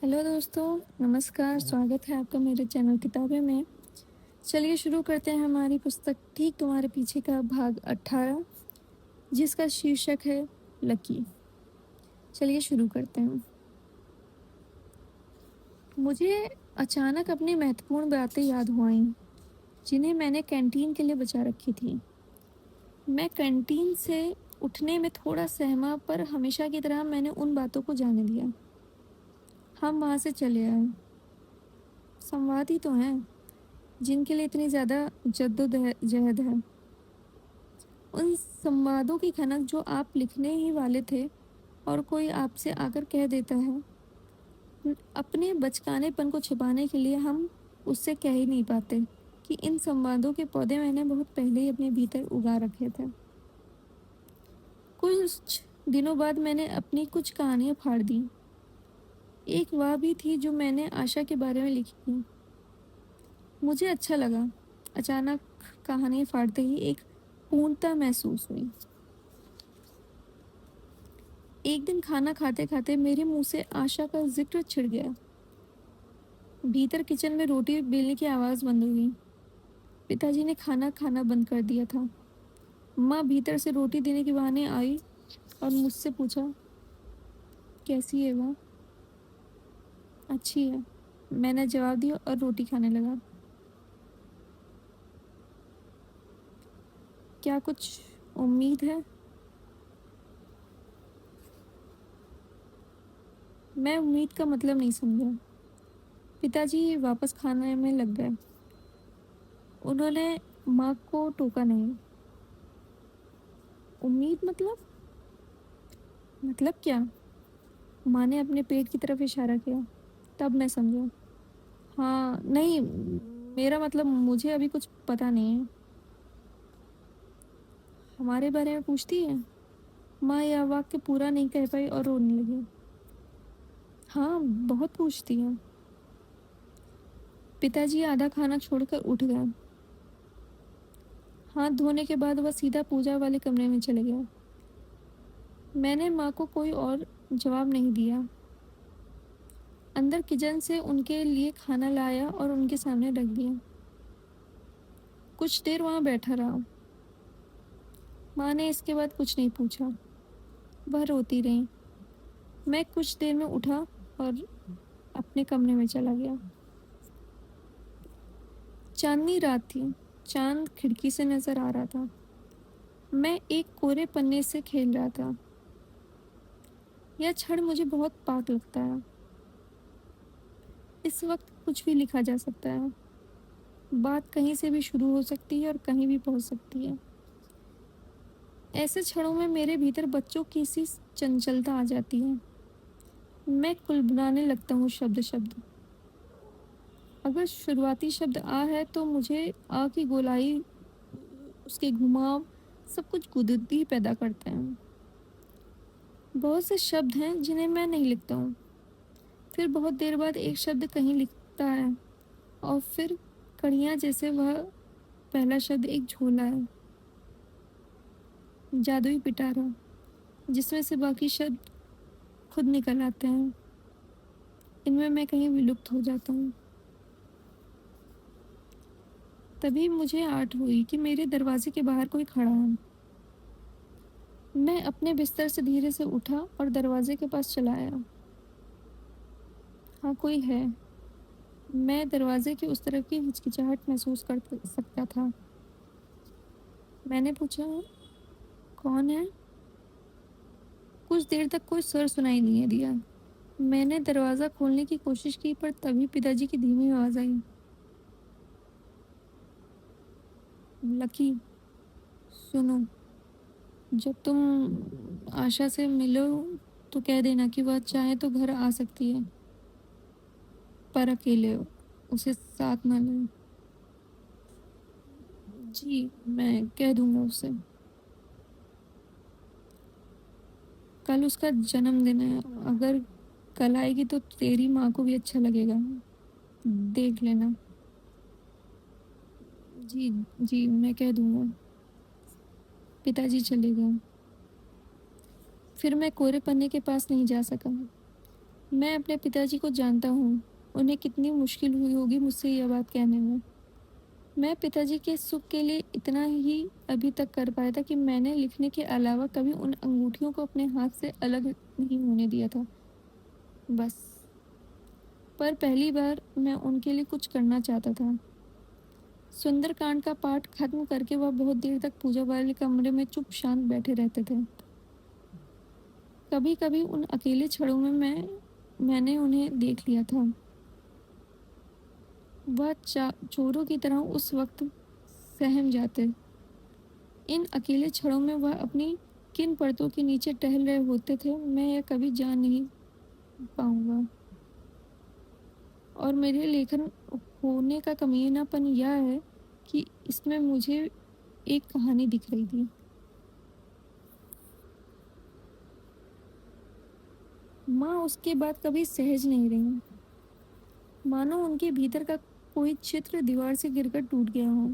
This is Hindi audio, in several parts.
हेलो दोस्तों, नमस्कार। स्वागत है आपका मेरे चैनल किताबें में। चलिए शुरू करते हैं हमारी पुस्तक ठीक तुम्हारे पीछे का भाग 18, जिसका शीर्षक है लकी। चलिए शुरू करते हैं। मुझे अचानक अपनी महत्वपूर्ण बातें याद हो आईं, जिन्हें मैंने कैंटीन के लिए बचा रखी थी। मैं कैंटीन से उठने में थोड़ा सहमा, पर हमेशा की तरह मैंने उन बातों को जाने दिया। हम वहाँ से चले आए। संवाद ही तो हैं, जिनके लिए इतनी ज़्यादा जद्दोजहद है। उन संवादों की खनक जो आप लिखने ही वाले थे, और कोई आपसे आकर कह देता है। अपने बचकानेपन को छिपाने के लिए हम उससे कह ही नहीं पाते कि इन संवादों के पौधे मैंने बहुत पहले ही अपने भीतर उगा रखे थे। कुछ दिनों बाद मैंने अपनी कुछ कहानियां फाड़ दी। एक वह भी थी जो मैंने आशा के बारे में लिखी थी। मुझे अच्छा लगा। अचानक कहानी फाड़ते ही एक पूर्णता महसूस हुई। एक दिन खाना खाते खाते मेरे मुंह से आशा का जिक्र छिड़ गया। भीतर किचन में रोटी बेलने की आवाज बंद हो गई। पिताजी ने खाना खाना बंद कर दिया था। माँ भीतर से रोटी देने के बहाने आई और मुझसे पूछा, कैसी है वह? अच्छी है, मैंने जवाब दिया और रोटी खाने लगा। क्या कुछ उम्मीद है? मैं उम्मीद का मतलब नहीं समझा। पिताजी वापस खाने में लग गए। उन्होंने माँ को टोका नहीं। उम्मीद मतलब क्या? माँ ने अपने पेट की तरफ इशारा किया। तब मैं समझा। हाँ, नहीं, मेरा मतलब मुझे अभी कुछ पता नहीं है। हमारे बारे में पूछती है? माँ यह वाक्य पूरा नहीं कह पाई और रोने लगी। हाँ, बहुत पूछती है। पिताजी आधा खाना छोड़कर उठ गए। हाथ धोने के बाद वह सीधा पूजा वाले कमरे में चले गया। मैंने माँ को कोई और जवाब नहीं दिया। अंदर किचन से उनके लिए खाना लाया और उनके सामने रख दिया। कुछ देर वहां बैठा रहा। माँ ने इसके बाद कुछ नहीं पूछा। वह रोती रही। मैं कुछ देर में उठा और अपने कमरे में चला गया। चांदनी रात थी। चांद खिड़की से नजर आ रहा था। मैं एक कोरे पन्ने से खेल रहा था। यह क्षण मुझे बहुत पाक लगता है। इस वक्त कुछ भी लिखा जा सकता है। बात कहीं से भी शुरू हो सकती है और कहीं भी पहुंच सकती है। ऐसे क्षणों में मेरे भीतर बच्चों की सी चंचलता आ जाती है। मैं कुलबुलाने लगता हूँ शब्द शब्द। अगर शुरुआती शब्द आ है तो मुझे आ की गोलाई, उसके घुमाव, सब कुछ गुदगुदी पैदा करते हैं। बहुत से शब्द हैं जिन्हें मैं नहीं लिखता हूँ। फिर बहुत देर बाद एक शब्द कहीं लिखता है, और फिर कड़ियाँ जैसे वह पहला शब्द एक झोला है, जादुई पिटारा, जिसमें से बाकी शब्द खुद निकल आते हैं। इनमें मैं कहीं विलुप्त हो जाता हूँ। तभी मुझे आठ हुई कि मेरे दरवाजे के बाहर कोई खड़ा है। मैं अपने बिस्तर से धीरे से उठा और दरवाजे के पास चला आया। हाँ, कोई है। मैं दरवाजे की उस तरफ की हिचकिचाहट महसूस कर सकता था। मैंने पूछा, कौन है? कुछ देर तक कोई स्वर सुनाई नहीं दिया। मैंने दरवाजा खोलने की कोशिश की, पर तभी पिताजी की धीमी आवाज आई। लकी, सुनो, जब तुम आशा से मिलो तो कह देना कि वह चाहे तो घर आ सकती है, पर अकेले उसे साथ ना ले। जी, मैं कह दूंगा उसे। कल उसका जन्मदिन है। अगर कल आएगी तो तेरी माँ को भी अच्छा लगेगा। देख लेना। जी, जी, मैं कह दूंगा। पिताजी चले गए। फिर मैं कोरे पन्ने के पास नहीं जा सका। मैं अपने पिताजी को जानता हूँ, उन्हें कितनी मुश्किल हुई होगी मुझसे यह बात कहने में। मैं पिताजी के सुख के लिए इतना ही अभी तक कर पाया था कि मैंने लिखने के अलावा कभी उन अंगूठियों को अपने हाथ से अलग नहीं होने दिया था, बस। पर पहली बार मैं उनके लिए कुछ करना चाहता था। सुंदरकांड का पाठ खत्म करके वह बहुत देर तक पूजा वाले कमरे में चुप शांत बैठे रहते थे। कभी कभी उन अकेले क्षणों में मैंने उन्हें देख लिया था। वह चोरों की तरह उस वक्त सहम जाते। इन अकेले क्षणों में वह अपनी किन परतों के नीचे टहल रहे होते थे, मैं यह कभी जान नहीं पाऊंगा। और मेरे लेखन होने का कमीनापन यह है कि इसमें मुझे एक कहानी दिख रही थी। माँ उसके बाद कभी सहज नहीं रही, मानो उनके भीतर का कोई चित्र दीवार से गिरकर टूट गया हो।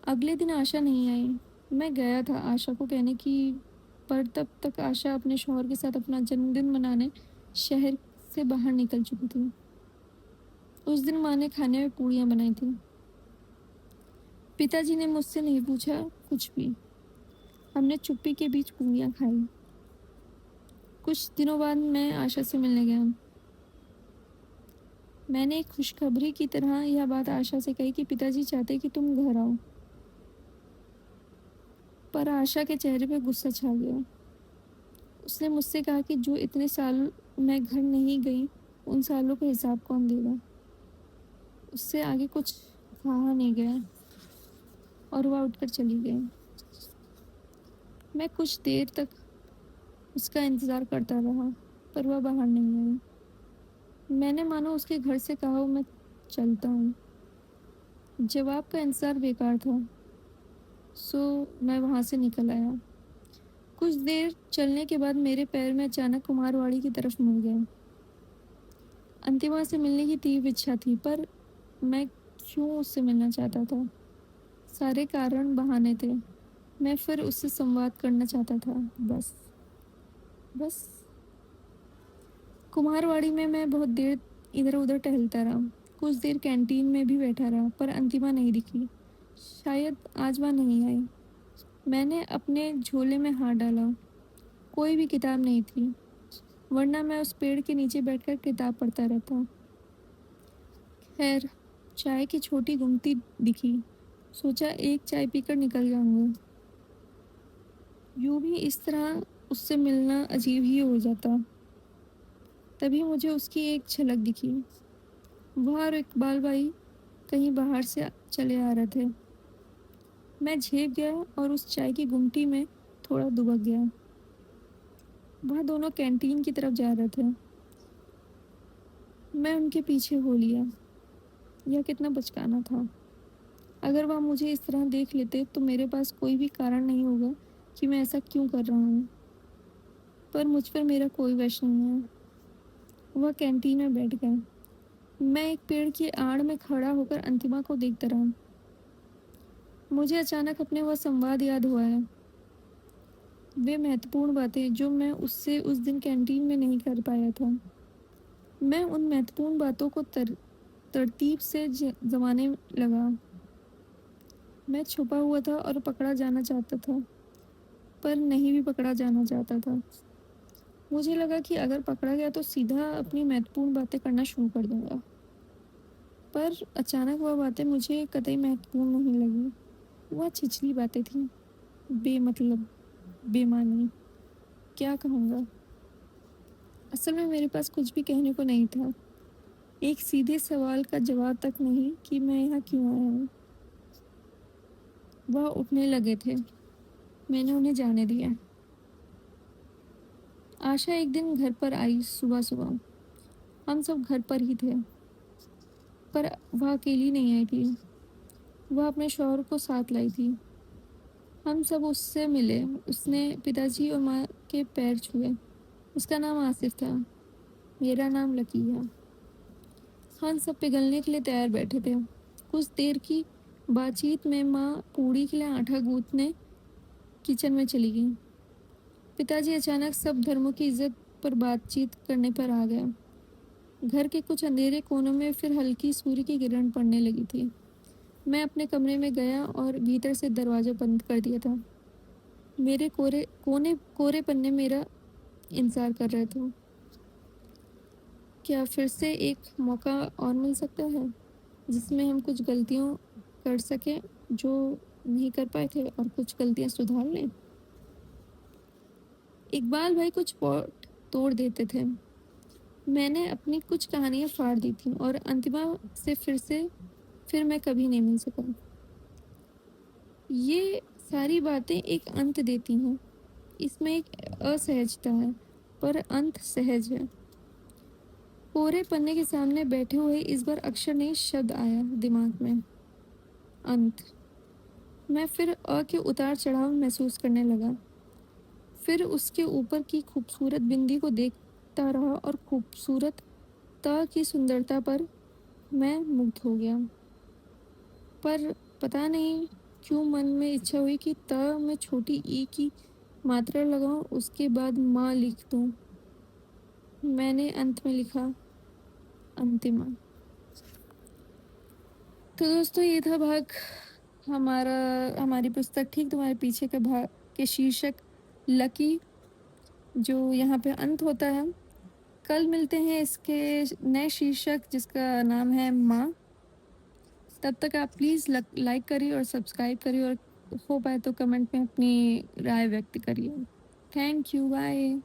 अगले दिन आशा नहीं आई। मैं गया था आशा को कहने की, पर तब तक आशा अपने शौहर के साथ अपना जन्मदिन मनाने शहर से बाहर निकल चुकी थी। उस दिन माँ ने खाने में पूड़ियाँ बनाई थी। पिताजी ने मुझसे नहीं पूछा कुछ भी। हमने चुप्पी के बीच पूड़ियाँ खाई। कुछ दिनों बाद मैं आशा से मिलने गया। मैंने एक खुशखबरी की तरह यह बात आशा से कही कि पिताजी चाहते कि तुम घर आओ। पर आशा के चेहरे पे गुस्सा छा गया। उसने मुझसे कहा कि जो इतने साल मैं घर नहीं गई, उन सालों का हिसाब कौन देगा। उससे आगे कुछ कहा नहीं गया और वह उठकर चली गई। मैं कुछ देर तक उसका इंतज़ार करता रहा, पर वह बाहर नहीं आई। मैंने मानो उसके घर से कहा हो, मैं चलता हूँ। जवाब का इंतज़ार बेकार था, सो मैं वहाँ से निकल आया। कुछ देर चलने के बाद मेरे पैर में अचानक कुमारवाड़ी की तरफ मुड़ गया। अंतिमा से मिलने की तीव्र इच्छा थी, पर मैं क्यों उससे मिलना चाहता था? सारे कारण बहाने थे। मैं फिर उससे संवाद करना चाहता था, बस। बस कुम्हारवाड़ी में मैं बहुत देर इधर-उधर टहलता रहा। कुछ देर कैंटीन में भी बैठा रहा, पर अंतिमा नहीं दिखी। शायद आज वह नहीं आई। मैंने अपने झोले में हाथ डाला। कोई भी किताब नहीं थी, वरना मैं उस पेड़ के नीचे बैठकर किताब पढ़ता रहता। खैर, चाय की छोटी गुमटी दिखी। सोचा एक चाय पीकर निकल जाऊंगा। यूं भी इस तरह उससे मिलना अजीब ही हो जाता। तभी मुझे उसकी एक झलक दिखी। वह और इकबाल भाई कहीं बाहर से चले आ रहे थे। मैं झेप गया और उस चाय की गुमटी में थोड़ा दुबक गया। वह दोनों कैंटीन की तरफ जा रहे थे। मैं उनके पीछे हो लिया। यह कितना बचकाना था। अगर वह मुझे इस तरह देख लेते तो मेरे पास कोई भी कारण नहीं होगा कि मैं ऐसा क्यों कर रहा हूँ। पर मुझ पर मेरा कोई वश नहीं है। वह कैंटीन में बैठ गए। मैं एक पेड़ की आड़ में खड़ा होकर अंतिमा को देखता रहा। मुझे अचानक अपने वह संवाद याद हुआ है। वे महत्वपूर्ण बातें जो मैं उससे उस दिन कैंटीन में नहीं कर पाया था। मैं उन महत्वपूर्ण बातों को तरतीब से जमाने लगा। मैं छुपा हुआ था और पकड़ा जाना चाहता था, पर नहीं भी पकड़ा जाना चाहता था। मुझे लगा कि अगर पकड़ा गया तो सीधा अपनी महत्वपूर्ण बातें करना शुरू कर दूंगा। पर अचानक वह बातें मुझे कतई महत्वपूर्ण नहीं लगी। वह छिछली बातें थीं, बेमतलब, बेमानी। क्या कहूँगा? असल में मेरे पास कुछ भी कहने को नहीं था। एक सीधे सवाल का जवाब तक नहीं कि मैं यहाँ क्यों आया हूँ। वह उठने लगे थे। मैंने उन्हें जाने दिया। आशा एक दिन घर पर आई सुबह-सुबह। हम सब घर पर ही थे, पर वह अकेली नहीं आई थी। वह अपने शौहर को साथ लाई थी। हम सब उससे मिले। उसने पिताजी और माँ के पैर छुए। उसका नाम आसिफ था। मेरा नाम लकी है। हम सब पिघलने के लिए तैयार बैठे थे। कुछ देर की बातचीत में माँ पूड़ी के लिए आटा गूंथने किचन में चली गई। पिताजी अचानक सब धर्मों की इज्जत पर बातचीत करने पर आ गया। घर के कुछ अंधेरे कोनों में फिर हल्की सूर्य की किरण पड़ने लगी थी। मैं अपने कमरे में गया और भीतर से दरवाज़ा बंद कर दिया था। मेरे कोरे पन्ने मेरा इंतज़ार कर रहे थे। क्या फिर से एक मौका और मिल सकता है, जिसमें हम कुछ गलतियों कर सकें जो नहीं कर पाए थे और कुछ गलतियाँ सुधार लें? इकबाल भाई कुछ पॉट तोड़ देते थे। मैंने अपनी कुछ कहानियाँ फाड़ दी थीं और अंतिमा से फिर मैं कभी नहीं मिल सका। ये सारी बातें एक अंत देती हैं। इसमें एक असहजता है, पर अंत सहज है। कोरे पन्ने के सामने बैठे हुए इस बार अक्षर नहीं शब्द आया दिमाग में। अंत। मैं फिर के उतार चढ़ाव महसूस करने लगा। फिर उसके ऊपर की खूबसूरत बिंदी को देखता रहा और खूबसूरत त की सुंदरता पर मैं मुग्ध हो गया। पर पता नहीं क्यों मन में इच्छा हुई कि त में छोटी ई की मात्रा लगाऊं, उसके बाद माँ लिख दूं। मैंने अंत में लिखा अंतिमा। तो दोस्तों ये था भाग हमारा हमारी पुस्तक ठीक तुम्हारे पीछे का भाग के शीर्षक लकी, जो यहाँ पे अंत होता है। कल मिलते हैं इसके नए शीर्षक जिसका नाम है माँ। तब तक आप प्लीज़ लाइक करिए और सब्सक्राइब करिए और हो पाए तो कमेंट में अपनी राय व्यक्त करिए। Thank you, bye.